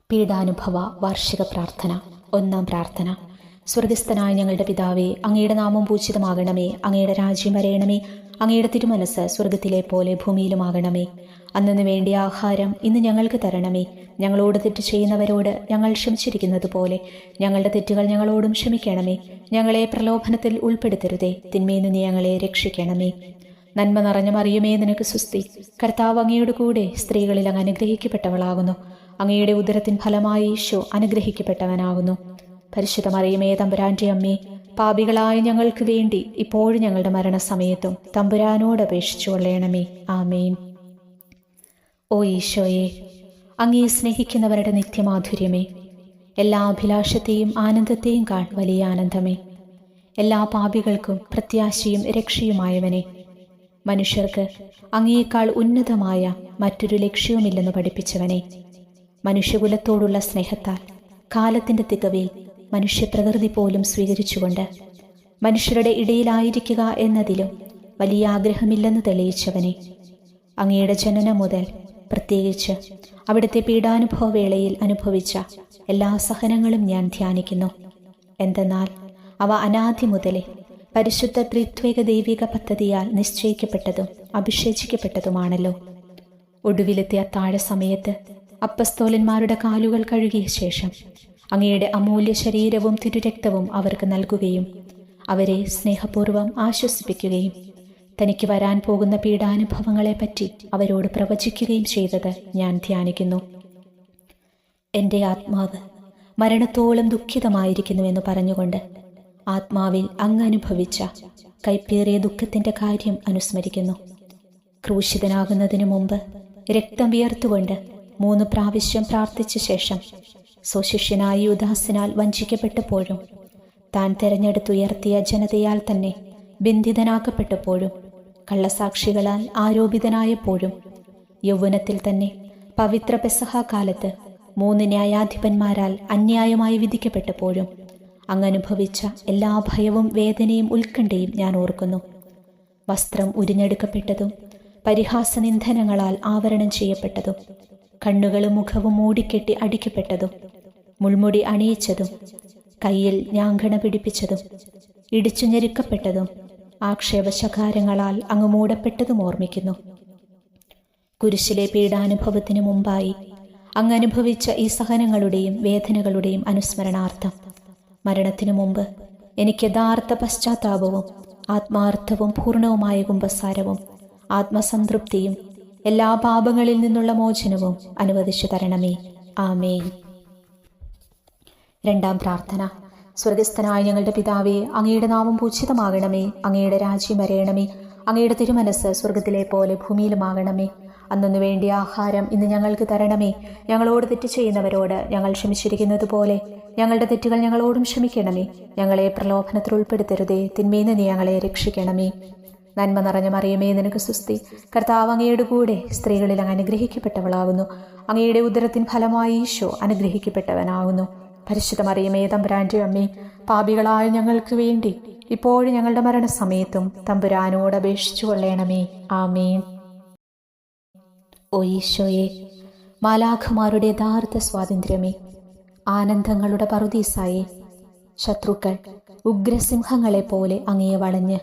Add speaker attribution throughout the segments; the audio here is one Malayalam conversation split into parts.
Speaker 1: പീഡാനുഭവ വാർഷിക പ്രാർത്ഥന. ഒന്നാം പ്രാർത്ഥന. സ്വർഗസ്ഥനായ ഞങ്ങളുടെ പിതാവേ, അങ്ങയുടെ നാമം പൂജിതമാകണമേ. അങ്ങയുടെ രാജ്യം വരയണമേ. അങ്ങയുടെ തിരുമനസ് സ്വർഗത്തിലെ പോലെ ഭൂമിയിലുമാകണമേ. അന്നു വേണ്ടിയ ആഹാരം ഇന്ന് ഞങ്ങൾക്ക് തരണമേ. ഞങ്ങളോട് തെറ്റ് ചെയ്യുന്നവരോട് ഞങ്ങൾ ക്ഷമിച്ചിരിക്കുന്നത് പോലെ ഞങ്ങളുടെ തെറ്റുകൾ ഞങ്ങളോടും ക്ഷമിക്കണമേ. ഞങ്ങളെ പ്രലോഭനത്തിൽ ഉൾപ്പെടുത്തരുതേ, തിന്മയിൽ നിന്ന് ഞങ്ങളെ രക്ഷിക്കണമേ. നന്മ നിറഞ്ഞ മറിയമേ, നിനക്ക് സ്വസ്തി. കർത്താവ് അങ്ങയുടെ കൂടെ സ്ത്രീകളിൽ അങ്ങ് അനുഗ്രഹിക്കപ്പെട്ടവളാകുന്നു. അങ്ങയുടെ ഉദരത്തിൻ ഫലമായി ഈശോ അനുഗ്രഹിക്കപ്പെട്ടവനാകുന്നു. പരിശുദ്ധ മറിയമേ, തമ്പുരാന്റെ അമ്മേ, പാപികളായ ഞങ്ങൾക്ക് വേണ്ടി ഇപ്പോഴും ഞങ്ങളുടെ മരണസമയത്തും തമ്പുരാനോട് അപേക്ഷിച്ചു കൊള്ളണമേ. ആമേൻ. ഓ ഈശോയെ, അങ്ങേ സ്നേഹിക്കുന്നവരുടെ നിത്യമാധുര്യമേ, എല്ലാ അഭിലാഷത്തെയും ആനന്ദത്തെയും കാൾ വലിയ ആനന്ദമേ, എല്ലാ പാപികൾക്കും പ്രത്യാശയും രക്ഷയുമായവനെ, മനുഷ്യർക്ക് അങ്ങയേക്കാൾ ഉന്നതമായ മറ്റൊരു ലക്ഷ്യവുമില്ലെന്ന് പഠിപ്പിച്ചവനെ, മനുഷ്യകുലത്തോടുള്ള സ്നേഹത്താൽ കാലത്തിൻ്റെ തികവിൽ മനുഷ്യപ്രകൃതി പോലും സ്വീകരിച്ചുകൊണ്ട് മനുഷ്യരുടെ ഇടയിലായിരിക്കുക എന്നതിലും വലിയ ആഗ്രഹമില്ലെന്ന് തെളിയിച്ചവനെ, അങ്ങയുടെ ജനനം മുതൽ പ്രത്യേകിച്ച് അവിടുത്തെ പീഡാനുഭവ വേളയിൽ അനുഭവിച്ച എല്ലാ സഹനങ്ങളും ഞാൻ ധ്യാനിക്കുന്നു. എന്തെന്നാൽ അവ അനാദി മുതലേ പരിശുദ്ധ ത്രിത്വേക ദൈവിക പദ്ധതിയാൽ നിശ്ചയിക്കപ്പെട്ടതും അഭിഷേചിക്കപ്പെട്ടതുമാണല്ലോ. ഒടുവിലത്തെ അത്താഴ സമയത്ത് അപ്പസ്തോലന്മാരുടെ കാലുകൾ കഴുകിയ ശേഷം അങ്ങയുടെ അമൂല്യ ശരീരവും തിരുരക്തവും അവർക്ക് നൽകുകയും അവരെ സ്നേഹപൂർവ്വം ആശ്വസിപ്പിക്കുകയും തനിക്ക് വരാൻ പോകുന്ന പീഡാനുഭവങ്ങളെപ്പറ്റി അവരോട് പ്രവചിക്കുകയും ചെയ്തത് ഞാൻ ധ്യാനിക്കുന്നു. എൻ്റെ ആത്മാവ് മരണത്തോളം ദുഃഖിതമായിരിക്കുന്നുവെന്ന് പറഞ്ഞുകൊണ്ട് ആത്മാവിൽ അങ്ങ് അനുഭവിച്ച കൈപ്പേറിയ ദുഃഖത്തിൻ്റെ കാര്യം അനുസ്മരിക്കുന്നു. ക്രൂശിതനാകുന്നതിനു മുമ്പ് രക്തം വിയർത്തുകൊണ്ട് 3 പ്രാവശ്യം പ്രാർത്ഥിച്ച ശേഷം സ്വശിഷ്യനായ യൂദാസിനാൽ വഞ്ചിക്കപ്പെട്ടപ്പോഴും താൻ തെരഞ്ഞെടുത്തുയർത്തിയ ജനതയാൽ തന്നെ ബന്ധിതനാക്കപ്പെട്ടപ്പോഴും കള്ളസാക്ഷികളാൽ ആരോപിതനായപ്പോഴും യൗവനത്തിൽ തന്നെ പവിത്ര പെസഹ കാലത്ത് 3 ന്യായാധിപന്മാരാൽ അന്യായമായി വിധിക്കപ്പെട്ടപ്പോഴും അങ്ങനുഭവിച്ച എല്ലാ ഭയവും വേദനയും ഉത്കണ്ഠയും ഞാൻ ഓർക്കുന്നു. വസ്ത്രം ഉരിഞ്ഞെടുക്കപ്പെട്ടതും പരിഹാസനിന്ദനങ്ങളാൽ ആവരണം ചെയ്യപ്പെട്ടതും കണ്ണുകളും മുഖവും മൂടിക്കെട്ടി അടിക്കപ്പെട്ടതും മുൾമുടി അണിയിച്ചതും കയ്യിൽ ഞാങ്കണ പിടിപ്പിച്ചതും ഇടിച്ചു ഞെരുക്കപ്പെട്ടതും ആക്ഷേപശകാരങ്ങളാൽ അങ്ങ് മൂടപ്പെട്ടതും ഓർമ്മിക്കുന്നു. കുരിശിലെ പീഡാനുഭവത്തിനു മുമ്പായി അങ്ങ് അനുഭവിച്ച ഈ സഹനങ്ങളുടെയും വേദനകളുടെയും അനുസ്മരണാർത്ഥം മരണത്തിനു മുമ്പ് എനിക്ക് യഥാർത്ഥ പശ്ചാത്താപവും ആത്മാർത്ഥവും പൂർണ്ണവുമായ കുമ്പസാരവും ആത്മസംതൃപ്തിയും എല്ലാ പാപങ്ങളിൽ നിന്നുള്ള മോചനവും അനുവദിച്ചു തരണമേ. ആമേൻ. രണ്ടാം പ്രാർത്ഥന. സ്വർഗസ്ഥനായ ഞങ്ങളുടെ പിതാവേ, അങ്ങയുടെ നാമം പൂജിതമാകണമേ. അങ്ങയുടെ രാജ്യം വരയണമേ. അങ്ങയുടെ തിരുമനസ് സ്വർഗത്തിലെ പോലെ ഭൂമിയിലുമാകണമേ. അന്നു വേണ്ടിയ ആഹാരം ഇന്ന് ഞങ്ങൾക്ക് തരണമേ. ഞങ്ങളോട് തെറ്റ് ചെയ്യുന്നവരോട് ഞങ്ങൾ ക്ഷമിച്ചിരിക്കുന്നത് പോലെ ഞങ്ങളുടെ തെറ്റുകൾ ഞങ്ങളോടും ക്ഷമിക്കണമേ. ഞങ്ങളെ പ്രലോഭനത്തിൽ ഉൾപ്പെടുത്തരുതേ, തിന്മയിൽ നിന്ന് ഞങ്ങളെ രക്ഷിക്കണമേ. നന്മ നിറഞ്ഞ മറിയമേ, നിനക്ക് സ്വസ്തി. കർത്താവ് അങ്ങയുടെ കൂടെ സ്ത്രീകളിൽ അങ്ങ് അനുഗ്രഹിക്കപ്പെട്ടവളാകുന്നു. അങ്ങയുടെ ഉദരത്തിൻ ഫലമായി ഈശോ അനുഗ്രഹിക്കപ്പെട്ടവനാകുന്നു. പരിശുദ്ധ മറിയമേ, തമ്പുരാന്റെ അമ്മേ, പാപികളായ ഞങ്ങൾക്ക് വേണ്ടി ഇപ്പോഴും ഞങ്ങളുടെ മരണസമയത്തും തമ്പുരാനോട് അപേക്ഷിച്ചു കൊള്ളണമേ. ആമേൻ. ഓ ഈശോയെ, മാലാഖമാരുടെ യഥാർത്ഥ സ്വാതന്ത്ര്യമേ, ആനന്ദങ്ങളുടെ പറുദീസായെ, ശത്രുക്കൾ ഉഗ്രസിംഹങ്ങളെ പോലെ അങ്ങയെ വളഞ്ഞ്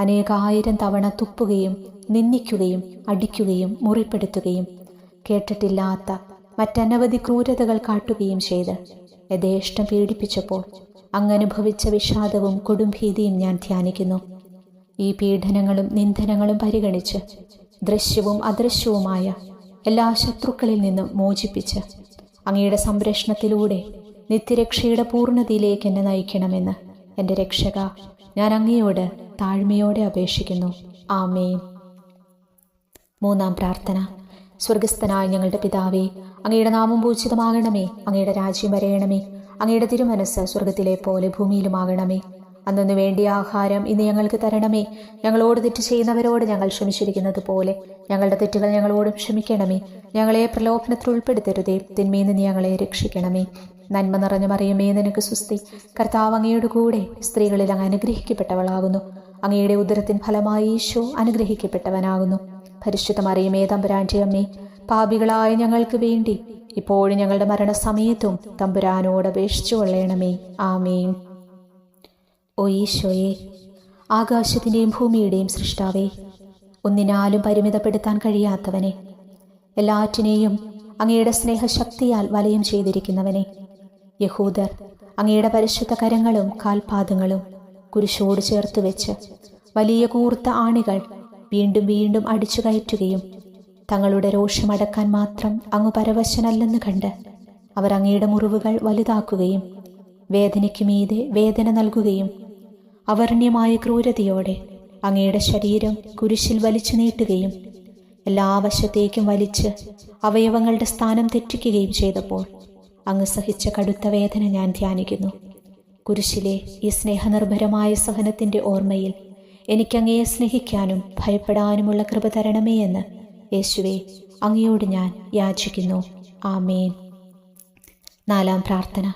Speaker 1: അനേകായിരം തവണ തുപ്പുകയും നിന്ദിക്കുകയും അടിക്കുകയും മുറിപ്പെടുത്തുകയും കേട്ടിട്ടില്ലാത്ത മറ്റനവധി ക്രൂരതകൾ കാട്ടുകയും ചെയ്ത് യഥേഷ്ടം പീഡിപ്പിച്ചപ്പോൾ അങ്ങനുഭവിച്ച വിഷാദവും കൊടുംഭീതിയും ഞാൻ ധ്യാനിക്കുന്നു. ഈ പീഡനങ്ങളും നിന്ദനങ്ങളും പരിഗണിച്ച് ദൃശ്യവും അദൃശ്യവുമായ എല്ലാ ശത്രുക്കളിൽ നിന്നും മോചിപ്പിച്ച് അങ്ങയുടെ സംരക്ഷണത്തിലൂടെ നിത്യരക്ഷയുടെ പൂർണ്ണതയിലേക്ക് എന്നെ നയിക്കണമെന്ന് എൻ്റെ രക്ഷക, ഞാൻ അങ്ങയോട് താഴ്മയോടെ അപേക്ഷിക്കുന്നു. ആമേൻ. മൂന്നാം പ്രാർത്ഥന. സ്വർഗസ്ഥനായ ഞങ്ങളുടെ പിതാവേ, അങ്ങയുടെ നാമം പൂജിതമാകണമേ. അങ്ങയുടെ രാജ്യം വരയണമേ. അങ്ങയുടെ തിരുമനസ് സ്വർഗത്തിലെ പോലെ ഭൂമിയിലുമാകണമേ. അന്നു വേണ്ടിയ ആഹാരം ഇന്ന് ഞങ്ങൾക്ക് തരണമേ. ഞങ്ങളോട് തെറ്റ് ചെയ്യുന്നവരോട് ഞങ്ങൾ ക്ഷമിച്ചിരിക്കുന്നത് പോലെ ഞങ്ങളുടെ തെറ്റുകൾ ഞങ്ങളോടും ക്ഷമിക്കണമേ. ഞങ്ങളെ പ്രലോഭനത്തിൽ ഉൾപ്പെടുത്തരുതേ, തിന്മയിൽ നിന്ന് ഞങ്ങളെ രക്ഷിക്കണമേ. നന്മ നിറഞ്ഞ മറിയമേ, നിനക്ക് സ്വസ്തി. കർത്താവ് അങ്ങയുടെ കൂടെ സ്ത്രീകളിൽ അങ്ങ് അനുഗ്രഹിക്കപ്പെട്ടവളാകുന്നു. അങ്ങയുടെ ഉദരത്തിൻ ഫലമായി ഈശോ അനുഗ്രഹിക്കപ്പെട്ടവനാകുന്നു. പരിശുദ്ധ മറിയമേ, തമ്പുരാന്റെ അമ്മേ, പാപികളായ ഞങ്ങൾക്ക് വേണ്ടി ഇപ്പോഴും ഞങ്ങളുടെ മരണസമയത്തും തമ്പുരാനോട് അപേക്ഷിച്ചു കൊള്ളണമേ. ആമേൻ. ഓ ഈശോയെ, ആകാശത്തിൻ്റെയും ഭൂമിയുടെയും സൃഷ്ടാവേ, ഒന്നിനാലും പരിമിതപ്പെടുത്താൻ കഴിയാത്തവനെ, എല്ലാറ്റിനെയും അങ്ങയുടെ സ്നേഹശക്തിയാൽ വലയം ചെയ്തിരിക്കുന്നവനെ, യഹൂദർ അങ്ങയുടെ പരിശുദ്ധ കരങ്ങളും കാൽപാദങ്ങളും കുരിശോട് ചേർത്ത് വെച്ച് വലിയ കൂർത്ത ആണികൾ വീണ്ടും വീണ്ടും അടിച്ചു കയറ്റുകയും തങ്ങളുടെ രോഷമടക്കാൻ മാത്രം അങ്ങ് പരവശനല്ലെന്ന് കണ്ട് അവർ അങ്ങയുടെ മുറിവുകൾ വലുതാക്കുകയും വേദനയ്ക്ക് മീതെ വേദന നൽകുകയും അവർണ്യമായ ക്രൂരതയോടെ അങ്ങയുടെ ശരീരം കുരിശിൽ വലിച്ചു നീട്ടുകയും എല്ലാ വശത്തേക്കും വലിച്ച് അവയവങ്ങളുടെ സ്ഥാനം തെറ്റിക്കുകയും ചെയ്തപ്പോൾ അങ്ങ് സഹിച്ച കടുത്ത വേദന ഞാൻ ധ്യാനിക്കുന്നു. കുരിശിലെ ഈ സ്നേഹനിർഭരമായ സഹനത്തിൻ്റെ ഓർമ്മയിൽ എനിക്കങ്ങയെ സ്നേഹിക്കാനും ഭയപ്പെടാനുമുള്ള കൃപ തരണമേ എന്ന് യേശുവേ അങ്ങയോട് ഞാൻ യാചിക്കുന്നു. ആമേൻ. 4-ാം പ്രാർത്ഥന.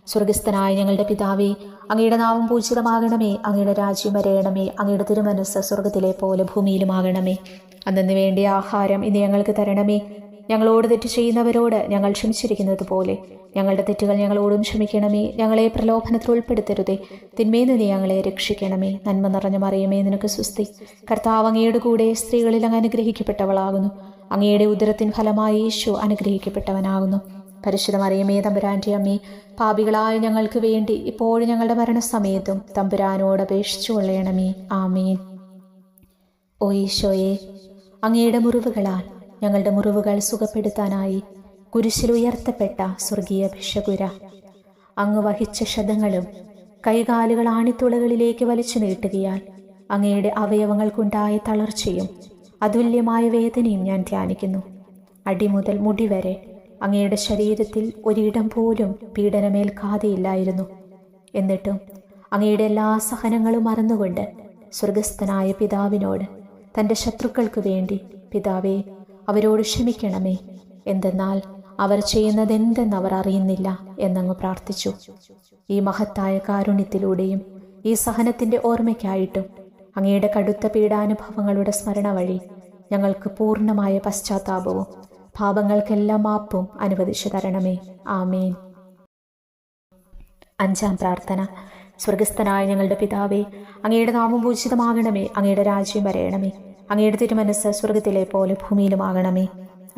Speaker 1: സ്വർഗസ്ഥനായ ഞങ്ങളുടെ പിതാവേ, അങ്ങയുടെ നാമം പൂജിതമാകണമേ. അങ്ങയുടെ രാജ്യം വരയണമേ. അങ്ങയുടെ തിരുമനസ്സ് സ്വർഗത്തിലെ പോലെ ഭൂമിയിലുമാകണമേ. അന്നു വേണ്ടിയ ആഹാരം ഇന്ന് ഞങ്ങൾക്ക് തരണമേ. ഞങ്ങളോട് തെറ്റ് ചെയ്യുന്നവരോട് ഞങ്ങൾ ക്ഷമിച്ചിരിക്കുന്നത് പോലെ ഞങ്ങളുടെ തെറ്റുകൾ ഞങ്ങളോടും ക്ഷമിക്കണമേ. ഞങ്ങളെ പ്രലോഭനത്തിൽ ഉൾപ്പെടുത്തരുതേ, തിന്മയിൽ നിന്ന് ഞങ്ങളെ രക്ഷിക്കണമേ. നന്മ നിറഞ്ഞ മറിയമേ, നിനക്ക് സ്വസ്തി. കർത്താവ് അങ്ങയുടെ കൂടെ സ്ത്രീകളിൽ അങ്ങ് അനുഗ്രഹിക്കപ്പെട്ടവളാകുന്നു. അങ്ങയുടെ ഉദരത്തിൻ ഫലമായി യേശു അനുഗ്രഹിക്കപ്പെട്ടവനാകുന്നു. പരിശുദ്ധ മറിയമേ, തമ്പുരാൻ്റെ അമ്മേ, പാപികളായ ഞങ്ങൾക്ക് വേണ്ടി ഇപ്പോഴും ഞങ്ങളുടെ മരണസമയത്തും തമ്പുരാനോട് അപേക്ഷിച്ചു കൊള്ളണമേ. ആമേൻ. ഓ ഈശോയെ, അങ്ങയുടെ മുറിവുകളാൽ ഞങ്ങളുടെ മുറിവുകൾ സുഖപ്പെടുത്താനായി കുരിശിൽ ഉയർത്തപ്പെട്ട സ്വർഗീയ ഭിഷകുര, അങ്ങ് വഹിച്ച ക്ഷതങ്ങളും കൈകാലുകൾ ആണിത്തുളകളിലേക്ക് വലിച്ചു നീട്ടുകയാൽ അങ്ങയുടെ അവയവങ്ങൾക്കുണ്ടായ തളർച്ചയും അതുല്യമായ വേദനയും ഞാൻ ധ്യാനിക്കുന്നു. അടിമുതൽ മുടി വരെ അങ്ങയുടെ ശരീരത്തിൽ ഒരിടം പോലും പീഡനമേൽക്കാതെയില്ലായിരുന്നു. എന്നിട്ടും അങ്ങയുടെ എല്ലാ സഹനങ്ങളും മറന്നുകൊണ്ട് സ്വർഗസ്ഥനായ പിതാവിനോട് തൻ്റെ ശത്രുക്കൾക്ക് വേണ്ടി, പിതാവേ അവരോട് ക്ഷമിക്കണമേ, എന്തെന്നാൽ അവർ ചെയ്യുന്നതെന്തെന്നവർ അറിയുന്നില്ല എന്നങ്ങ് പ്രാർത്ഥിച്ചു. ഈ മഹത്തായ കാരുണ്യത്തിലൂടെയും ഈ സഹനത്തിൻ്റെ ഓർമ്മയ്ക്കായിട്ടും അങ്ങയുടെ കടുത്ത പീഡാനുഭവങ്ങളുടെ സ്മരണ വഴി ഞങ്ങൾക്ക് പൂർണ്ണമായ പശ്ചാത്താപവും പാപങ്ങൾക്കെല്ലാം മാപ്പും അനുവദിച്ചു തരണമേ. ആമേൻ. 5-ാം പ്രാർത്ഥന. സ്വർഗസ്ഥനായ ഞങ്ങളുടെ പിതാവേ, അങ്ങയുടെ നാമം പൂജിതമാകണമേ. അങ്ങയുടെ രാജ്യം വരയണമേ. അങ്ങയുടെ തിരുമനസ്സ് സ്വർഗത്തിലെ പോലെ ഭൂമിയിലുമാകണമേ.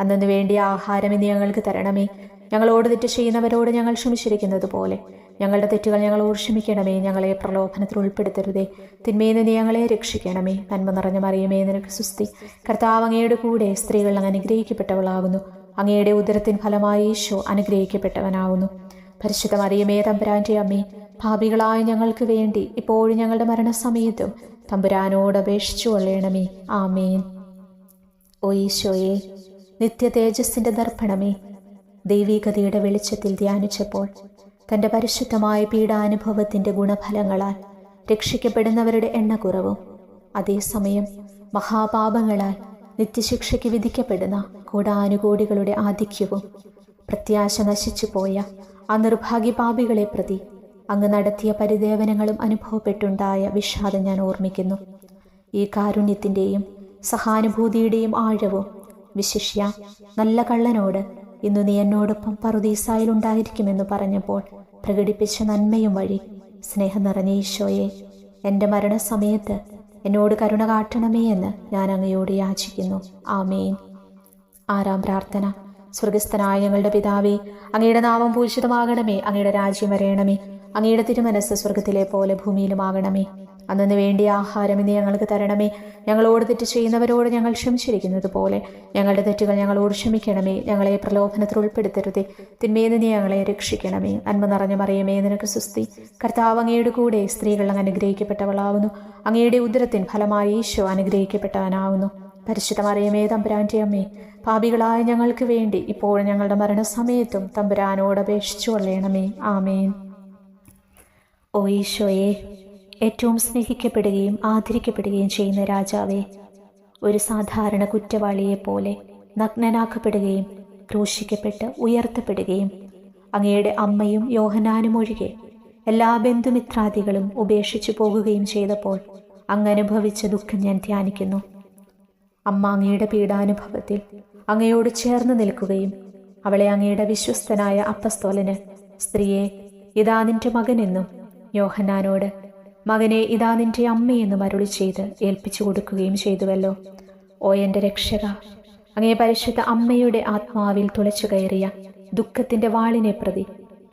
Speaker 1: അന്നു വേണ്ടിയ ആഹാരം ഇന്ന് ഞങ്ങൾക്ക് തരണമേ. ഞങ്ങളോട് തെറ്റ് ചെയ്യുന്നവരോട് ഞങ്ങൾ ക്ഷമിച്ചിരിക്കുന്നത് പോലെ ഞങ്ങളുടെ തെറ്റുകൾ ഞങ്ങളോട് ക്ഷമിക്കണമേ. ഞങ്ങളെ പ്രലോഭനത്തിൽ ഉൾപ്പെടുത്തരുതേ, തിന്മയിൽ നിന്ന് ഞങ്ങളെ രക്ഷിക്കണമേ. നന്മ നിറഞ്ഞ മറിയമേ, നിനക്ക് സ്വസ്തി. കർത്താവ് അങ്ങയുടെ കൂടെ സ്ത്രീകൾ അങ്ങ് അനുഗ്രഹിക്കപ്പെട്ടവളാകുന്നു. അങ്ങയുടെ ഉദരത്തിൻ ഫലമായി യേശു അനുഗ്രഹിക്കപ്പെട്ടവനാകുന്നു. പരിശുദ്ധ മറിയമേ, തമ്പുരാൻ്റെ അമ്മേ, പാപികളായ ഞങ്ങൾക്ക് വേണ്ടി ഇപ്പോഴും ഞങ്ങളുടെ മരണസമയത്തും തമ്പുരാനോട് അപേക്ഷിച്ചു കൊള്ളണമേ. ആമേൻ. ഓ ഈശോയെ, നിത്യ തേജസ്സിൻ്റെ ദർപ്പണമേ, ദൈവീകതയുടെ വെളിച്ചത്തിൽ ധ്യാനിച്ചപ്പോൾ തൻ്റെ പരിശുദ്ധമായ പീഡാനുഭവത്തിൻ്റെ ഗുണഫലങ്ങളാൽ രക്ഷിക്കപ്പെടുന്നവരുടെ എണ്ണക്കുറവും അതേസമയം മഹാപാപങ്ങളാൽ നിത്യശിക്ഷയ്ക്ക് വിധിക്കപ്പെടുന്ന കോടാനുകോടികളുടെ ആധിക്യവും പ്രത്യാശ നശിച്ചു പോയ ആ നിർഭാഗ്യ പാപികളെ പ്രതി അങ്ങ് നടത്തിയ പരിദേവനങ്ങളും അനുഭവപ്പെട്ടുണ്ടായ വിഷാദം ഞാൻ ഓർമ്മിക്കുന്നു. ഈ കാരുണ്യത്തിൻ്റെയും സഹാനുഭൂതിയുടെയും ആഴവും വിശിഷ്യ നല്ല കള്ളനോട് ഇന്നു നീ എന്നോടൊപ്പം പറുദീസായിലുണ്ടായിരിക്കുമെന്ന് പറഞ്ഞപ്പോൾ പ്രകടിപ്പിച്ച നന്മയും വഴി സ്നേഹം നിറഞ്ഞ ഈശോയെ, എൻ്റെ മരണസമയത്ത് എന്നോട് കരുണ കാട്ടണമേ എന്ന് ഞാൻ അങ്ങയോട് യാചിക്കുന്നു. ആമേൻ. 6-ാം പ്രാർത്ഥന. സ്വർഗസ്ഥനായ ഞങ്ങളുടെ പിതാവേ, അങ്ങയുടെ നാമം പൂജിതമാകണമേ. അങ്ങയുടെ രാജ്യം വരയണമേ. അങ്ങയുടെ തിരുമനസ്സ് സ്വർഗത്തിലെ പോലെ ഭൂമിയിലുമാകണമേ. അന്നു വേണ്ടിയ ആഹാരം ഇന്ന് ഞങ്ങൾക്ക് തരണമേ. ഞങ്ങളോട് തെറ്റ് ചെയ്യുന്നവരോട് ഞങ്ങൾ ക്ഷമിച്ചിരിക്കുന്നത് പോലെ ഞങ്ങളുടെ തെറ്റുകൾ ഞങ്ങളോട് ക്ഷമിക്കണമേ. ഞങ്ങളെ പ്രലോഭനത്തിൽ ഉൾപ്പെടുത്തരുതേ, തിന്മയിൽ നിന്ന് ഞങ്ങളെ രക്ഷിക്കണമേ. നന്മ നിറഞ്ഞ മറിയമേ, നിനക്ക് സ്വസ്തി. കർത്താവ് അങ്ങയുടെ കൂടെ സ്ത്രീകൾ അങ്ങ് അനുഗ്രഹിക്കപ്പെട്ടവളാകുന്നു. അങ്ങയുടെ ഉദരത്തിൻ ഫലമായി യേശു അനുഗ്രഹിക്കപ്പെട്ടവനാകുന്നു. പരിശുദ്ധ മറിയമേ, തമ്പുരാൻ്റെ അമ്മേ, പാപികളായ ഞങ്ങൾക്ക് വേണ്ടി ഇപ്പോഴും ഞങ്ങളുടെ മരണസമയത്തും തമ്പുരാനോട് അപേക്ഷിച്ചു കൊള്ളണമേ. ആമേൻ. ഓ ഈശോയെ, ഏറ്റവും സ്നേഹിക്കപ്പെടുകയും ആദരിക്കപ്പെടുകയും ചെയ്യുന്ന രാജാവേ, ഒരു സാധാരണ കുറ്റവാളിയെപ്പോലെ നഗ്നനാക്കപ്പെടുകയും ക്രൂശിക്കപ്പെട്ട് ഉയർത്തപ്പെടുകയും അങ്ങയുടെ അമ്മയും യോഹന്നാനും ഒഴികെ എല്ലാ ബന്ധുമിത്രാദികളും ഉപേക്ഷിച്ചു പോകുകയും ചെയ്തപ്പോൾ അങ്ങ് അനുഭവിച്ച ദുഃഖം ഞാൻ ധ്യാനിക്കുന്നു. അമ്മ അങ്ങയുടെ പീഡാനുഭവത്തിൽ അങ്ങയോട് ചേർന്ന് നിൽക്കുകയും അവളെ അങ്ങയുടെ വിശ്വസ്തനായ അപ്പസ്തോലന്, സ്ത്രീയെ, ഇതാ നിന്റെ മകനെന്നും, യോഹന്നാനോട്, മകനെ, ഇതാ നിന്റെ അമ്മയെന്നും അരുളി ചെയ്ത് ഏൽപ്പിച്ചു കൊടുക്കുകയും ചെയ്തുവല്ലോ. ഓ എൻ്റെ രക്ഷക, അങ്ങേ പരിശുദ്ധ അമ്മയുടെ ആത്മാവിൽ തുളച്ചു കയറിയ ദുഃഖത്തിൻ്റെ വാളിനെ പ്രതി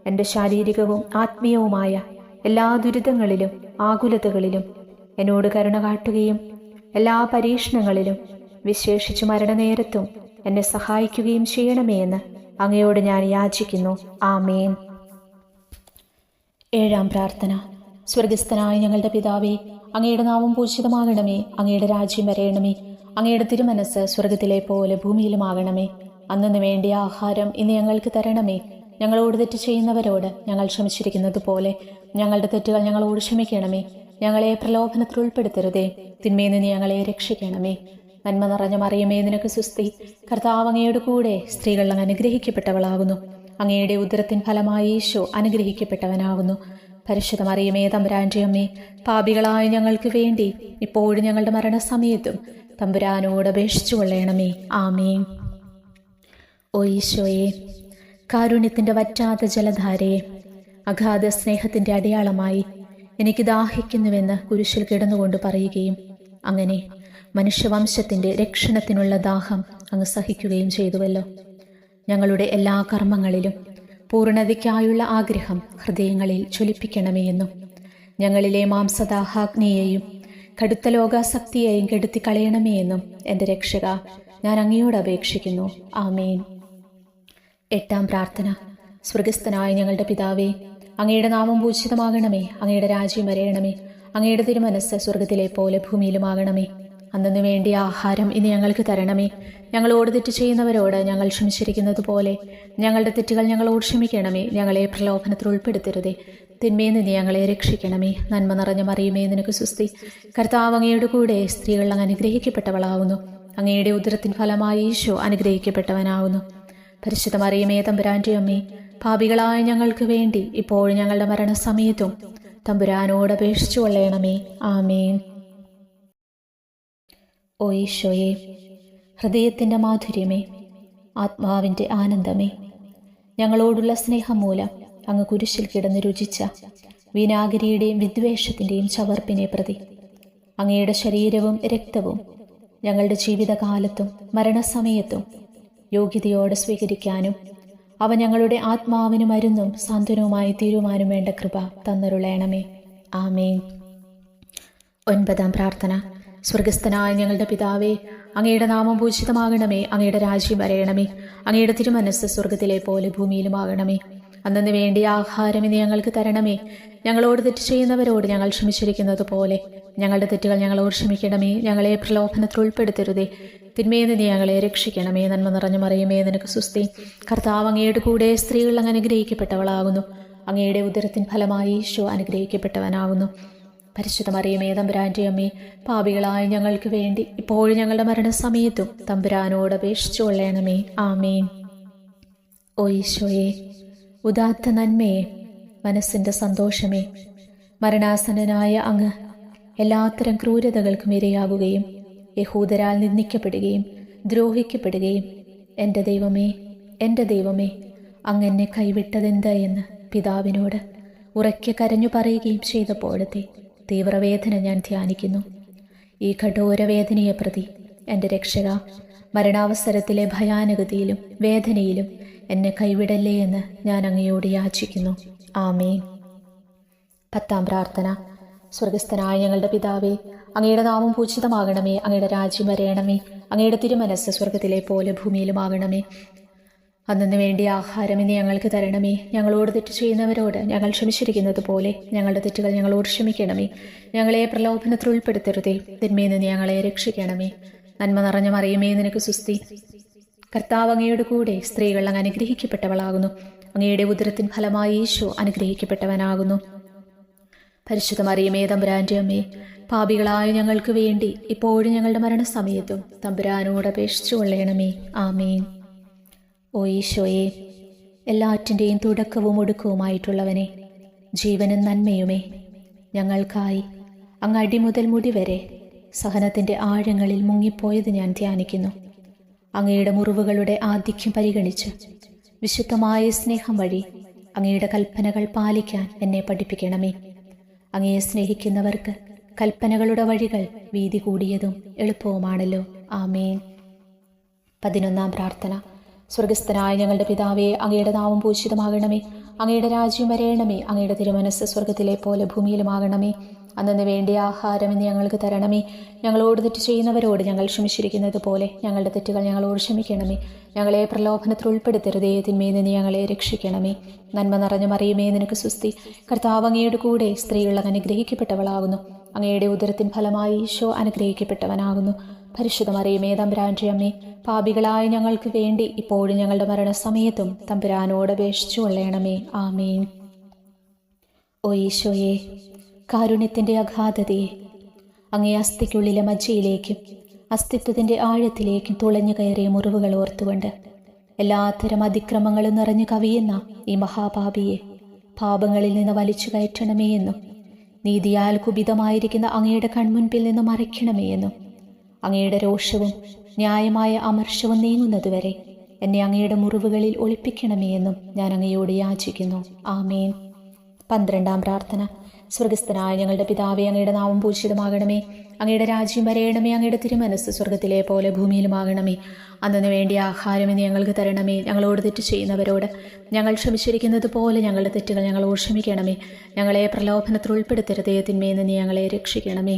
Speaker 1: എൻ്റെ ശാരീരികവും ആത്മീയവുമായ എല്ലാ ദുരിതങ്ങളിലും ആകുലതകളിലും എന്നോട് കരുണ കാട്ടുകയും എല്ലാ പരീക്ഷണങ്ങളിലും വിശേഷിച്ചു മരണനേരത്തും എന്നെ സഹായിക്കുകയും ചെയ്യണമേ എന്ന് അങ്ങയോട് ഞാൻ യാചിക്കുന്നു. ആമേൻ. 7-ാം പ്രാർത്ഥന. സ്വർഗസ്ഥനായ ഞങ്ങളുടെ പിതാവേ, അങ്ങയുടെ നാമം പൂജിതമാകണമേ. അങ്ങയുടെ രാജ്യം വരയണമേ. അങ്ങയുടെ തിരുമനസ് സ്വർഗത്തിലെ പോലെ ഭൂമിയിലുമാകണമേ. അന്നു വേണ്ടിയ ആഹാരം ഇന്ന് ഞങ്ങൾക്ക് തരണമേ. ഞങ്ങളോട് തെറ്റ് ചെയ്യുന്നവരോട് ഞങ്ങൾ ക്ഷമിച്ചിരിക്കുന്നത് പോലെ ഞങ്ങളുടെ തെറ്റുകൾ ഞങ്ങളോട് ക്ഷമിക്കണമേ. ഞങ്ങളെ പ്രലോഭനത്തിൽ ഉൾപ്പെടുത്തരുതേ, തിന്മയിൽ നിന്ന് ഞങ്ങളെ രക്ഷിക്കണമേ. നന്മ നിറഞ്ഞ മറിയമേ, നിനക്ക് സുസ്തി. കർത്താവ് അങ്ങയുടെ കൂടെ സ്ത്രീകൾ അങ്ങ് അനുഗ്രഹിക്കപ്പെട്ടവളാകുന്നു. അങ്ങയുടെ ഉദരത്തിൻ ഫലമായി ഈശോ അനുഗ്രഹിക്കപ്പെട്ടവനാകുന്നു. പരിശുദ്ധ മറിയമേ, തമ്പുരാന്റെ അമ്മേ, പാപികളായ ഞങ്ങൾക്ക് വേണ്ടി ഇപ്പോഴും ഞങ്ങളുടെ മരണസമയത്തും തമ്പുരാനോട് അപേക്ഷിച്ചു കൊള്ളണമേ. ആമേൻ. ഓ ഈശോയെ, കാരുണ്യത്തിൻ്റെ വറ്റാത്ത ജലധാരയെ, അഗാധ സ്നേഹത്തിൻ്റെ അടയാളമായി എനിക്ക് ദാഹിക്കുന്നുവെന്ന് കുരിശിൽ കിടന്നുകൊണ്ട് പറയുകയും അങ്ങനെ മനുഷ്യവംശത്തിൻ്റെ രക്ഷണത്തിനുള്ള ദാഹം അങ്ങ് സഹിക്കുകയും ചെയ്തുവല്ലോ. ഞങ്ങളുടെ എല്ലാ കർമ്മങ്ങളിലും പൂർണ്ണതയ്ക്കായുള്ള ആഗ്രഹം ഹൃദയങ്ങളിൽ ജ്വലിപ്പിക്കണമേ എന്നും ഞങ്ങളിലെ മാംസദാഹാഗ്നിയെയും കടുത്ത ലോകാസക്തിയെയും കെടുത്തി കളയണമേ എന്നും എൻ്റെ രക്ഷക, ഞാൻ അങ്ങയോട് അപേക്ഷിക്കുന്നു. ആമേൻ. 8-ാം പ്രാർത്ഥന. സ്വർഗസ്ഥനായ ഞങ്ങളുടെ പിതാവേ, അങ്ങയുടെ നാമം പൂജിതമാകണമേ. അങ്ങയുടെ രാജ്യം വരയണമേ. അങ്ങയുടെ തിരുമനസ് സ്വർഗത്തിലെ പോലെ ഭൂമിയിലുമാകണമേ. അന്നു വേണ്ടിയ ആഹാരം ഇനി ഞങ്ങൾക്ക് തരണമേ. ഞങ്ങളോട് തെറ്റ് ചെയ്യുന്നവരോട് ഞങ്ങൾ ക്ഷമിച്ചിരിക്കുന്നത് പോലെ ഞങ്ങളുടെ തെറ്റുകൾ ഞങ്ങളോട് ക്ഷമിക്കണമേ. ഞങ്ങളെ പ്രലോഭനത്തിൽ ഉൾപ്പെടുത്തരുതേ, തിന്മയിൽ നിന്ന് ഞങ്ങളെ രക്ഷിക്കണമേ. നന്മ നിറഞ്ഞ മറിയമേ, നിനക്ക് സുസ്തി. കർത്താവ് അങ്ങയുടെ കൂടെ സ്ത്രീകൾ അങ്ങ് അനുഗ്രഹിക്കപ്പെട്ടവളാകുന്നു. അങ്ങയുടെ ഉദരത്തിൻ ഫലമായി ഈശോ അനുഗ്രഹിക്കപ്പെട്ടവനാകുന്നു. പരിശുദ്ധ മറിയമേ, തമ്പുരാന്റെ അമ്മേ, പാപികളായ ഞങ്ങൾക്ക് വേണ്ടി ഇപ്പോഴും ഞങ്ങളുടെ മരണസമയത്തും തമ്പുരാനോട് അപേക്ഷിച്ചു കൊള്ളണമേ. ആമേൻ. ഓ ഈശോയെ, ഹൃദയത്തിൻ്റെ മാധുര്യമേ, ആത്മാവിൻ്റെ ആനന്ദമേ, ഞങ്ങളോടുള്ള സ്നേഹം മൂലം അങ്ങ് കുരിശിൽ കിടന്ന് രുചിച്ച വിനാഗിരിയുടെയും വിദ്വേഷത്തിൻ്റെയും ചവർപ്പിനെ പ്രതി അങ്ങയുടെ ശരീരവും രക്തവും ഞങ്ങളുടെ ജീവിതകാലത്തും മരണസമയത്തും യോഗ്യതയോടെ സ്വീകരിക്കാനും അവ ഞങ്ങളുടെ ആത്മാവിന് മരുന്നും സാന്ത്വനവുമായി തീരുമാനം വേണ്ട കൃപ തന്നരുളേണമേ. ആമേൻ. 9-ാം പ്രാർത്ഥന. സ്വർഗസ്ഥനായ ഞങ്ങളുടെ പിതാവേ, അങ്ങയുടെ നാമം പൂജിതമാകണമേ. അങ്ങയുടെ രാജ്യം വരയണമേ. അങ്ങയുടെ തിരുമനസ് സ്വർഗത്തിലെ പോലെ ഭൂമിയിലുമാകണമേ. അന്നു വേണ്ടിയ ആഹാരം ഇനി ഞങ്ങൾക്ക് തരണമേ. ഞങ്ങളോട് തെറ്റ് ചെയ്യുന്നവരോട് ഞങ്ങൾ ക്ഷമിച്ചിരിക്കുന്നത് പോലെ ഞങ്ങളുടെ തെറ്റുകൾ ഞങ്ങളോട് ക്ഷമിക്കണമേ. ഞങ്ങളെ പ്രലോഭനത്തിൽ ഉൾപ്പെടുത്തരുതേ, തിന്മയിൽ നിന്ന് ഞങ്ങളെ രക്ഷിക്കണമേ. നന്മ നിറഞ്ഞ മറിയമേ, നിനക്ക് സുസ്തി. കർത്താവ് അങ്ങയുടെ കൂടെ സ്ത്രീകൾ അങ്ങ് അനുഗ്രഹിക്കപ്പെട്ടവളാകുന്നു. അങ്ങയുടെ ഉദരത്തിൻ ഫലമായി ഈശോ അനുഗ്രഹിക്കപ്പെട്ടവനാകുന്നു. പരിശുദ്ധ മറിയമേ, തമ്പുരാന്റെ അമ്മേ, പാപികളായ ഞങ്ങൾക്ക് വേണ്ടി ഇപ്പോഴും ഞങ്ങളുടെ മരണസമയത്തും തമ്പുരാനോട് അപേക്ഷിച്ചു കൊള്ളണമേ. ആമേൻ. ഓ ഈശോയെ, ഉദാത്ത നന്മയെ, മനസ്സിൻ്റെ സന്തോഷമേ, മരണാസന്നനായ അങ്ങ് എല്ലാത്തരം ക്രൂരതകൾക്കും ഇരയാകുകയും യഹൂദരാൽ നിന്ദിക്കപ്പെടുകയും ദ്രോഹിക്കപ്പെടുകയും എൻ്റെ ദൈവമേ, എൻ്റെ ദൈവമേ, അങ്ങെന്നെ കൈവിട്ടതെന്ത് എന്ന് പിതാവിനോട് ഉറക്കെ കരഞ്ഞു പറയുകയും ചെയ്തപ്പോഴത്തെ തീവ്രവേദന ഞാൻ ധ്യാനിക്കുന്നു. ഈ കഠോരവേദനയെ പ്രതി എൻ്റെ രക്ഷക, മരണാവസരത്തിലെ ഭയാനകതയിലും വേദനയിലും എന്നെ കൈവിടല്ലേ എന്ന് ഞാൻ അങ്ങയോട് യാചിക്കുന്നു. ആമേൻ. 10-ാം പ്രാർത്ഥന. സ്വർഗസ്ഥനായ ഞങ്ങളുടെ പിതാവേ, അങ്ങയുടെ നാമം പൂജിതമാകണമേ. അങ്ങയുടെ രാജ്യം വരയണമേ. അങ്ങയുടെ തിരുമനസ് സ്വർഗത്തിലെ പോലെ ഭൂമിയിലുമാകണമേ. അന്നു വേണ്ടിയ ആഹാരം ഇനി ഞങ്ങൾക്ക് തരണമേ. ഞങ്ങളോട് തെറ്റ് ചെയ്യുന്നവരോട് ഞങ്ങൾ ക്ഷമിച്ചിരിക്കുന്നത് പോലെ ഞങ്ങളുടെ തെറ്റുകൾ ഞങ്ങളോട് ക്ഷമിക്കണമേ. ഞങ്ങളെ പ്രലോഭനത്തിൽ ഉൾപ്പെടുത്തരുതേ, തിന്മയിൽ നിന്ന് ഞങ്ങളെ രക്ഷിക്കണമേ. നന്മ നിറഞ്ഞ മറിയമേ, നിനക്ക് സുസ്തി. കർത്താവ് അങ്ങയുടെ കൂടെ സ്ത്രീകൾ അങ്ങ് അനുഗ്രഹിക്കപ്പെട്ടവളാകുന്നു. അങ്ങയുടെ ഉദരത്തിൻ ഫലമായി ഈശോ അനുഗ്രഹിക്കപ്പെട്ടവനാകുന്നു. പരിശുദ്ധ മറിയമേ, തമ്പുരാന്റെ അമ്മേ, പാപികളായ ഞങ്ങൾക്ക് വേണ്ടി ഇപ്പോഴും ഞങ്ങളുടെ മരണസമയത്തും തമ്പുരാനോട് അപേക്ഷിച്ചു കൊള്ളണമേ. ആമേൻ. ഓ ഈശോയെ, എല്ലാറ്റിൻ്റെയും തുടക്കവും ഒടുക്കവുമായിട്ടുള്ളവനെ, ജീവനും നന്മയുമേ, ഞങ്ങൾക്കായി അങ്ങ് അടിമുതൽ മുടി വരെ സഹനത്തിൻ്റെ ആഴങ്ങളിൽ മുങ്ങിപ്പോയത് ഞാൻ ധ്യാനിക്കുന്നു. അങ്ങയുടെ മുറിവുകളുടെ ആധിക്യം പരിഗണിച്ച് വിശുദ്ധമായ സ്നേഹം വഴി അങ്ങയുടെ കൽപ്പനകൾ പാലിക്കാൻ എന്നെ പഠിപ്പിക്കണമേ. അങ്ങയെ സ്നേഹിക്കുന്നവർക്ക് കൽപ്പനകളുടെ വഴികൾ വീതി കൂടിയതും എളുപ്പവുമാണല്ലോ. ആമേൻ. 11-ാം പ്രാർത്ഥന. സ്വർഗസ്ഥനായ ഞങ്ങളുടെ പിതാവേ, അങ്ങയുടെ നാമം പൂജിതമാകണമേ. അങ്ങയുടെ രാജ്യം വരേണമേ. അങ്ങയുടെ തിരുമനസ്സ് സ്വർഗത്തിലെ പോലെ ഭൂമിയിലുമാകണമേ. അന്നു വേണ്ടിയ ആഹാരം ഇന്ന് ഞങ്ങൾക്ക് തരണമേ. ഞങ്ങളോട് തെറ്റ് ചെയ്യുന്നവരോട് ഞങ്ങൾ ക്ഷമിച്ചിരിക്കുന്നത് പോലെ ഞങ്ങളുടെ തെറ്റുകൾ ഞങ്ങളോട് ക്ഷമിക്കണമേ. ഞങ്ങളെ പ്രലോഭനത്തിൽ ഉൾപ്പെടുത്തരുതേ, തിന്മയിൽ നിന്ന് ഞങ്ങളെ രക്ഷിക്കണമേ. നന്മ നിറഞ്ഞ മറിയമേ, നിനക്ക് സുസ്തി. കർത്താവ് അങ്ങയുടെ കൂടെ സ്ത്രീകൾ അനുഗ്രഹിക്കപ്പെട്ടവളാകുന്നു. അങ്ങയുടെ ഉദരത്തിൻ ഫലമായി ഈശോ അനുഗ്രഹിക്കപ്പെട്ടവനാകുന്നു. പരിശുദ്ധ മറിയമേ, തമ്പുരാന്റെ അമ്മേ, പാപികളായ ഞങ്ങൾക്ക് വേണ്ടി ഇപ്പോഴും ഞങ്ങളുടെ മരണസമയത്തും തമ്പുരാനോട് അപേക്ഷിച്ചു കൊള്ളണമേ. ആമേൻ. ഓ ഈശോയെ, കാരുണ്യത്തിൻ്റെ അഗാധതയെ, അങ്ങേ അസ്ഥിക്കുള്ളിലെ മജ്ജയിലേക്കും അസ്തിത്വത്തിൻ്റെ ആഴത്തിലേക്കും തുളഞ്ഞു കയറിയ മുറിവുകൾ ഓർത്തുകൊണ്ട് എല്ലാത്തരം അതിക്രമങ്ങളും നിറഞ്ഞു കവിയുന്ന ഈ മഹാപാപിയെ പാപങ്ങളിൽ നിന്ന് വലിച്ചു കയറ്റണമേ എന്നും നീതിയാൽ കുപിതമായിരിക്കുന്ന അങ്ങയുടെ കൺമുൻപിൽ നിന്ന് മറയ്ക്കണമേ എന്നും അങ്ങയുടെ രോഷവും ന്യായമായ അമർഷവും നീങ്ങുന്നതുവരെ എന്നെ അങ്ങയുടെ മുറിവുകളിൽ ഒളിപ്പിക്കണമേ എന്നും ഞാൻ അങ്ങയോട് യാചിക്കുന്നു. ആമേൻ. 12-ാം പ്രാർത്ഥന. സ്വർഗസ്ഥനായ ഞങ്ങളുടെ പിതാവേ, അങ്ങയുടെ നാമം പൂജിതമാകണമേ. അങ്ങയുടെ രാജ്യം വരേണമേ. അങ്ങയുടെ തിരുമനസ്സ് സ്വർഗത്തിലെ പോലെ ഭൂമിയിലുമാകണമേ. അന്നു വേണ്ടിയ ആഹാരം ഇന്ന് ഞങ്ങൾക്ക് തരണമേ. ഞങ്ങളോട് തെറ്റ് ചെയ്യുന്നവരോട് ഞങ്ങൾ ക്ഷമിച്ചിരിക്കുന്നത് പോലെ ഞങ്ങളുടെ തെറ്റുകൾ ഞങ്ങളോട് ക്ഷമിക്കണമേ. ഞങ്ങളെ പ്രലോഭനത്തിൽ ഉൾപ്പെടുത്തരുതേ, തിന്മയിൽ നിന്ന് ഞങ്ങളെ രക്ഷിക്കണമേ.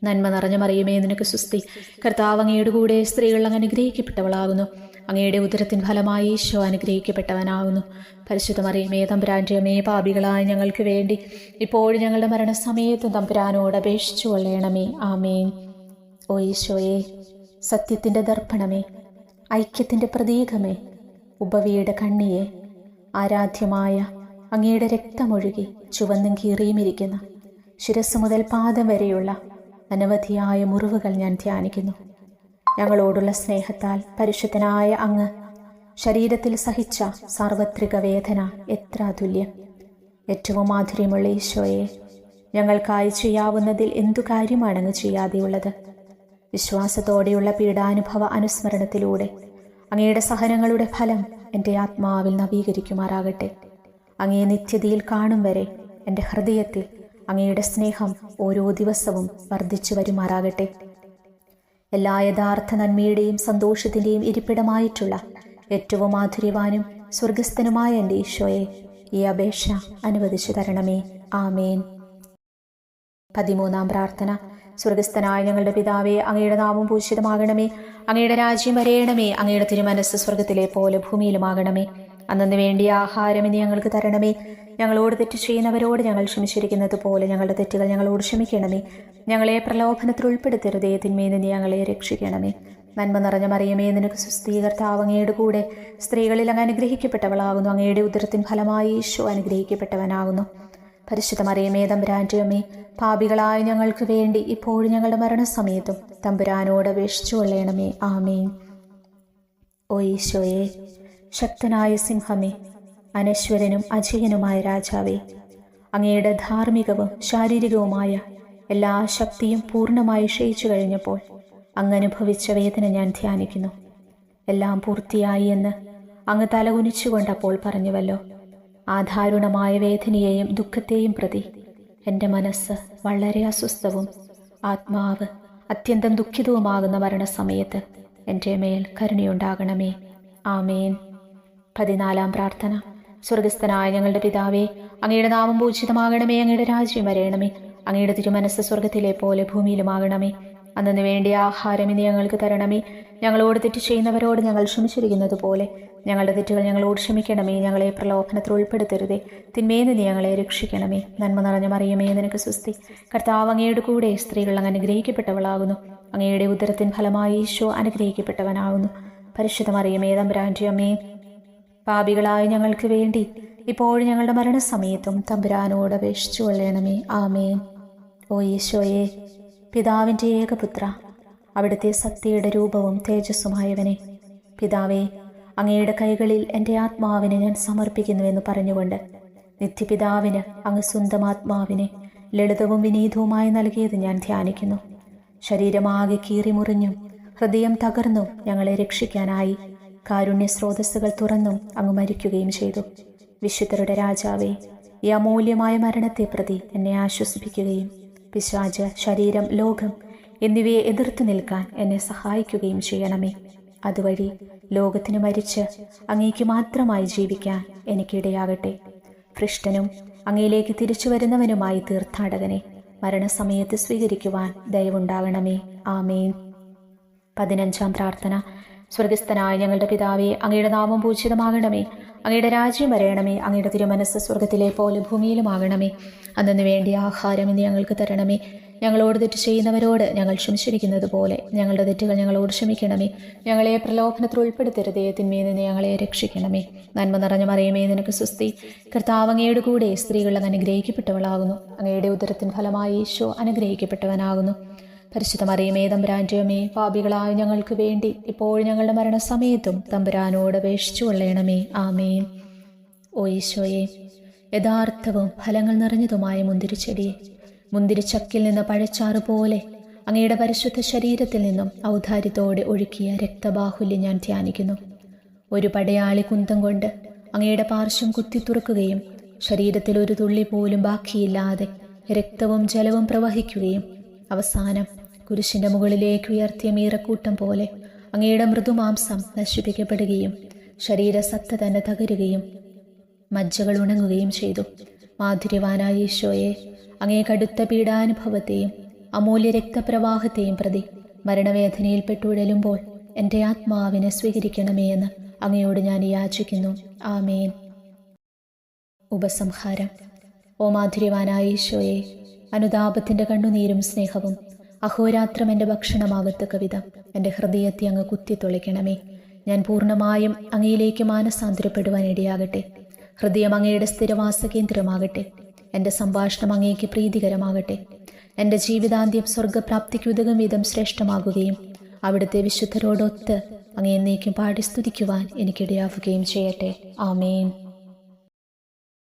Speaker 1: നന്മ നിറഞ്ഞ മറിയമേ, നിനക്ക് സുസ്തി. കർത്താവ് അങ്ങയുടെ കൂടെ സ്ത്രീകൾ അങ്ങ് അനുഗ്രഹിക്കപ്പെട്ടവളാകുന്നു. അങ്ങയുടെ ഉദരത്തിൻ ഫലമായി ഈശോ അനുഗ്രഹിക്കപ്പെട്ടവനാകുന്നു. പരിശുദ്ധ മറിയമേ, തമ്പുരാന്റെ അമ്മേ, പാപികളായ ഞങ്ങൾക്ക് വേണ്ടി ഇപ്പോഴും ഞങ്ങളുടെ മരണസമയത്തും തമ്പുരാനോട് അപേക്ഷിച്ചു കൊള്ളണമേ. ആമേൻ. ഓ ഈശോയെ, സത്യത്തിൻ്റെ ദർപ്പണമേ, ഐക്യത്തിൻ്റെ പ്രതീകമേ, ഉപവിയുടെ കണ്ണിയെ, ആരാധ്യമായ അങ്ങയുടെ രക്തമൊഴുകി ചുവന്നും കീറിയുമിരിക്കുന്ന ശിരസ് മുതൽ പാദം വരെയുള്ള അനവധിയായ മുറിവുകൾ ഞാൻ ധ്യാനിക്കുന്നു. ഞങ്ങളോടുള്ള സ്നേഹത്താൽ പരിശുദ്ധനായ അങ്ങ് ശരീരത്തിൽ സഹിച്ച സാർവത്രിക വേദന എത്ര അതുല്യം. ഏറ്റവും മാധുര്യമുള്ള ഈശോയെ, ഞങ്ങൾക്കായി ചെയ്യാവുന്നതിൽ എന്തു കാര്യമാണ് അങ്ങ് ചെയ്യാതെയുള്ളത്? വിശ്വാസത്തോടെയുള്ള പീഡാനുഭവ അനുസ്മരണത്തിലൂടെ അങ്ങയുടെ സഹനങ്ങളുടെ ഫലം എൻ്റെ ആത്മാവിൽ നവീകരിക്കുമാറാകട്ടെ. അങ്ങേ നിത്യതയിൽ കാണും വരെ എൻ്റെ ഹൃദയത്തിൽ അങ്ങയുടെ സ്നേഹം ഓരോ ദിവസവും വർദ്ധിച്ചു വരുമാറാകട്ടെ. എല്ലാ യഥാർത്ഥ നന്മയുടെയും സന്തോഷത്തിൻ്റെയും ഇരിപ്പിടമായിട്ടുള്ള ഏറ്റവും മാധുര്യവാനും സ്വർഗസ്ഥനുമായ എൻ്റെ ഈശോയെ, ഈ അപേക്ഷ അനുവദിച്ചു തരണമേ. ആമേൻ. 13-ാം പ്രാർത്ഥന. സ്വർഗസ്ഥനായ ഞങ്ങളുടെ പിതാവേ, അങ്ങയുടെ നാമം പൂജിതമാകണമേ. അങ്ങയുടെ രാജ്യം വരേണമേ. അങ്ങയുടെ തിരുമനസ്സ് സ്വർഗത്തിലെ പോലെ ഭൂമിയിലുമാകണമേ. അന്നു വേണ്ടിയ ആഹാരം ഇനി ഞങ്ങൾക്ക് തരണമേ. ഞങ്ങളോട് തെറ്റ് ചെയ്യുന്നവരോട് ഞങ്ങൾ ക്ഷമിച്ചിരിക്കുന്നത് പോലെ ഞങ്ങളുടെ തെറ്റുകൾ ഞങ്ങളോട് ക്ഷമിക്കണമേ. ഞങ്ങളെ പ്രലോഭനത്തിൽ ഉൾപ്പെടുത്തരുതേ, തിന്മയിൽ നിന്ന് ഞങ്ങളെ രക്ഷിക്കണമേ. നന്മ നിറഞ്ഞ മറിയമേ, നിനക്ക് സുസ്തി. കർത്താവ് അങ്ങയുടെ കൂടെ സ്ത്രീകളിൽ അങ്ങ് അനുഗ്രഹിക്കപ്പെട്ടവളാകുന്നു. അങ്ങയുടെ ഉദരത്തിൻ ഫലമായി ഈശോ അനുഗ്രഹിക്കപ്പെട്ടവനാകുന്നു. പരിശുദ്ധ മറിയമേ, തമ്പുരാന്റെ അമ്മേ, പാപികളായ ഞങ്ങൾക്ക് വേണ്ടി ഇപ്പോഴും ഞങ്ങളുടെ മരണസമയത്തും തമ്പുരാനോട് അപേക്ഷിച്ചു കൊള്ളണമേ. ആമേൻ. ഓ ഈശോയെ, ശക്തനായ സിംഹമേ, അനശ്വരനും അജയനുമായ രാജാവേ, അങ്ങയുടെ ധാർമ്മികവും ശാരീരികവുമായ എല്ലാ ശക്തിയും പൂർണ്ണമായി ക്ഷയിച്ചു കഴിഞ്ഞപ്പോൾ അങ്ങ് അനുഭവിച്ച വേദന ഞാൻ ധ്യാനിക്കുന്നു. എല്ലാം പൂർത്തിയായി എന്ന് അങ്ങ് തലകുനിച്ചുകൊണ്ടപ്പോൾ പറഞ്ഞുവല്ലോ. ആ ദാരുണമായ വേദനയെയും ദുഃഖത്തെയും പ്രതി എൻ്റെ മനസ്സ് വളരെ അസ്വസ്ഥവും ആത്മാവ് അത്യന്തം ദുഃഖിതവുമാകുന്ന മരണസമയത്ത് എൻ്റെ മേൽ കരുണയുണ്ടാകണമേ. ആമേൻ. 14-ാം പ്രാർത്ഥന. സ്വർഗസ്ഥനായ ഞങ്ങളുടെ പിതാവേ, അങ്ങയുടെ നാമം പൂജിതമാകണമേ. അങ്ങയുടെ രാജ്യം വരേണമേ. അങ്ങയുടെ തിരുമനസ്സ് സ്വർഗത്തിലെ പോലെ ഭൂമിയിലുമാകണമേ. അന്നു വേണ്ടിയ ആഹാരം ഇനി ഞങ്ങൾക്ക് തരണമേ. ഞങ്ങളോട് തെറ്റ് ചെയ്യുന്നവരോട് ഞങ്ങൾ ക്ഷമിച്ചിരിക്കുന്നത് പോലെ ഞങ്ങളുടെ തെറ്റുകൾ ഞങ്ങളോട് ക്ഷമിക്കണമേ. ഞങ്ങളെ പ്രലോഭനത്തിൽ ഉൾപ്പെടുത്തരുതേ, തിന്മയിൽ നിന്ന് ഞങ്ങളെ രക്ഷിക്കണമേ. നന്മ നിറഞ്ഞ മറിയമേ, നിനക്ക് സുസ്തി. കർത്താവ് അങ്ങയുടെ കൂടെ സ്ത്രീകൾ അങ്ങ് അനുഗ്രഹിക്കപ്പെട്ടവളാകുന്നു. അങ്ങയുടെ ഉദരത്തിൻ ഫലമായി ഈശോ അനുഗ്രഹിക്കപ്പെട്ടവനാകുന്നു. പരിശുദ്ധ മറിയമേ, തമ്പുരാന്റെ അമ്മേ, പാപികളായ ഞങ്ങൾക്ക് വേണ്ടി ഇപ്പോഴും ഞങ്ങളുടെ മരണസമയത്തും തമ്പുരാനോട് അപേക്ഷിച്ചു കൊള്ളണമേ. ആമേൻ. ഓ ഈശോയെ, പിതാവിൻ്റെ ഏകപുത്ര, അവിടുത്തെ സത്യയുടെ രൂപവും തേജസ്സുമായവനെ, പിതാവേ, അങ്ങയുടെ കൈകളിൽ എൻ്റെ ആത്മാവിനെ ഞാൻ സമർപ്പിക്കുന്നുവെന്ന് പറഞ്ഞുകൊണ്ട് നിത്യപിതാവിന് അങ്ങ് സ്വന്തം ആത്മാവിനെ ലളിതവും വിനീതവുമായി നൽകിയത് ഞാൻ ധ്യാനിക്കുന്നു. ശരീരമാകെ കീറിമുറിഞ്ഞും ഹൃദയം തകർന്നും ഞങ്ങളെ രക്ഷിക്കാനായി കാരുണ്യ സ്രോതസ്സുകൾ തുറന്നും അങ്ങ് മരിക്കുകയും ചെയ്തു. വിശുദ്ധരുടെ രാജാവേ, ഈ അമൂല്യമായ മരണത്തെ പ്രതി എന്നെ ആശ്വസിപ്പിക്കുകയും പിശാച്, ശരീരം, ലോകം എന്നിവയെ എതിർത്തു നിൽക്കാൻ എന്നെ സഹായിക്കുകയും ചെയ്യണമേ. അതുവഴി ലോകത്തിന് മരിച്ച് അങ്ങേക്ക് മാത്രമായി ജീവിക്കാൻ എനിക്കിടയാകട്ടെ. ഭ്രഷ്ടനും അങ്ങയിലേക്ക് തിരിച്ചു വരുന്നവനുമായി തീർത്ഥാടകനെ മരണസമയത്ത് സ്വീകരിക്കുവാൻ ദയവുണ്ടാകണമേ. ആമേൻ. 15-ാം പ്രാർത്ഥന. സ്വർഗസ്ഥനായ ഞങ്ങളുടെ പിതാവേ, അങ്ങയുടെ നാമം പൂജിതമാകണമേ. അങ്ങയുടെ രാജ്യം വരയണമേ. അങ്ങയുടെ തിരുമനസ്സ് സ്വർഗത്തിലെ പോലെ ഭൂമിയിലുമാകണമേ. അന്നു വേണ്ടിയ ആഹാരം ഇന്ന് ഞങ്ങൾക്ക് തരണമേ. ഞങ്ങളോട് തെറ്റ് ചെയ്യുന്നവരോട് ഞങ്ങൾ ക്ഷമിച്ചിരിക്കുന്നത് പോലെ ഞങ്ങളുടെ തെറ്റുകൾ ഞങ്ങളോട് ക്ഷമിക്കണമേ. ഞങ്ങളെ പ്രലോഭനത്തിൽ ഉൾപ്പെടുത്തരുതേ, തിന്മയിൽ നിന്ന് ഞങ്ങളെ രക്ഷിക്കണമേ. നന്മ നിറഞ്ഞ മറിയമേ, നിനക്ക് സ്വസ്തി. കർത്താവ് അങ്ങയുടെ കൂടെ സ്ത്രീകൾ അങ്ങ് അനുഗ്രഹിക്കപ്പെട്ടവളാകുന്നു. അങ്ങയുടെ ഉദരത്തിൻ ഫലമായി ഈശോ അനുഗ്രഹിക്കപ്പെട്ടവനാകുന്നു. പരിശുദ്ധ മറിയമേ, തമ്പുരാന്റെ അമ്മേ, പാപികളായ ഞങ്ങൾക്ക് വേണ്ടി ഇപ്പോഴും ഞങ്ങളുടെ മരണസമയത്തും തമ്പുരാനോട് അപേക്ഷിച്ചു കൊള്ളണമേ. ആമേൻ. ഓ ഈശോയെ, യഥാർത്ഥവും ഫലങ്ങൾ നിറഞ്ഞതുമായ മുന്തിരിച്ചെടിയെ, മുന്തിരിച്ചക്കിൽ നിന്ന് പഴച്ചാറ് പോലെ അങ്ങയുടെ പരിശുദ്ധ ശരീരത്തിൽ നിന്നും ഔദാര്യത്തോടെ ഒഴുക്കിയ രക്തബാഹുല്യം ഞാൻ ധ്യാനിക്കുന്നു. ഒരു പടയാളി കുന്തം കൊണ്ട് അങ്ങയുടെ പാർശ്വം കുത്തിത്തുറക്കുകയും ശരീരത്തിൽ ഒരു തുള്ളി പോലും ബാക്കിയില്ലാതെ രക്തവും ജലവും പ്രവഹിക്കുകയും അവസാനം കുരിശിന്റെ മുകളിലേക്ക് ഉയർത്തിയ മീറക്കൂട്ടം പോലെ അങ്ങയുടെ മൃദുമാംസം നശിപ്പിക്കപ്പെടുകയും ശരീരസത്ത തന്നെ തകരുകയും മജ്ജകൾ ഉണങ്ങുകയും ചെയ്തു. മാധുര്യവാനായ ഈശോയെ, അങ്ങേ കടുത്ത പീഡാനുഭവത്തെയും അമൂല്യ രക്തപ്രവാഹത്തെയും പ്രതി മരണവേദനയിൽ പെട്ടുഴലുമ്പോൾ എൻ്റെ ആത്മാവിനെ സ്വീകരിക്കണമേ എന്ന് അങ്ങയോട് ഞാൻ യാചിക്കുന്നു. ആമേൻ. ഉപസംഹാരം. ഓ മാധുര്യവാനായ ഈശോയെ, അനുതാപത്തിൻ്റെ കണ്ണുനീരും സ്നേഹവും അഹോരാത്രം എൻ്റെ ഭക്ഷണമാകത്തക്ക വിധം എൻ്റെ ഹൃദയത്തെ അങ്ങ് കുത്തിത്തൊളിക്കണമേ. ഞാൻ പൂർണ്ണമായും അങ്ങയിലേക്ക് മാനസാന്തരപ്പെടുവാൻ ഇടയാകട്ടെ. ഹൃദയം അങ്ങയുടെ സ്ഥിരവാസ കേന്ദ്രമാകട്ടെ. എൻ്റെ സംഭാഷണം അങ്ങേക്ക് പ്രീതികരമാകട്ടെ. എൻ്റെ ജീവിതാന്ത്യം സ്വർഗപ്രാപ്തിക്കുതകും വിധം ശ്രേഷ്ഠമാകുകയും അവിടുത്തെ വിശുദ്ധരോടൊത്ത് അങ്ങേ എന്നേക്കും പാടി സ്തുതിക്കുവാൻ എനിക്കിടയാവുകയും ചെയ്യട്ടെ. ആമേൻ.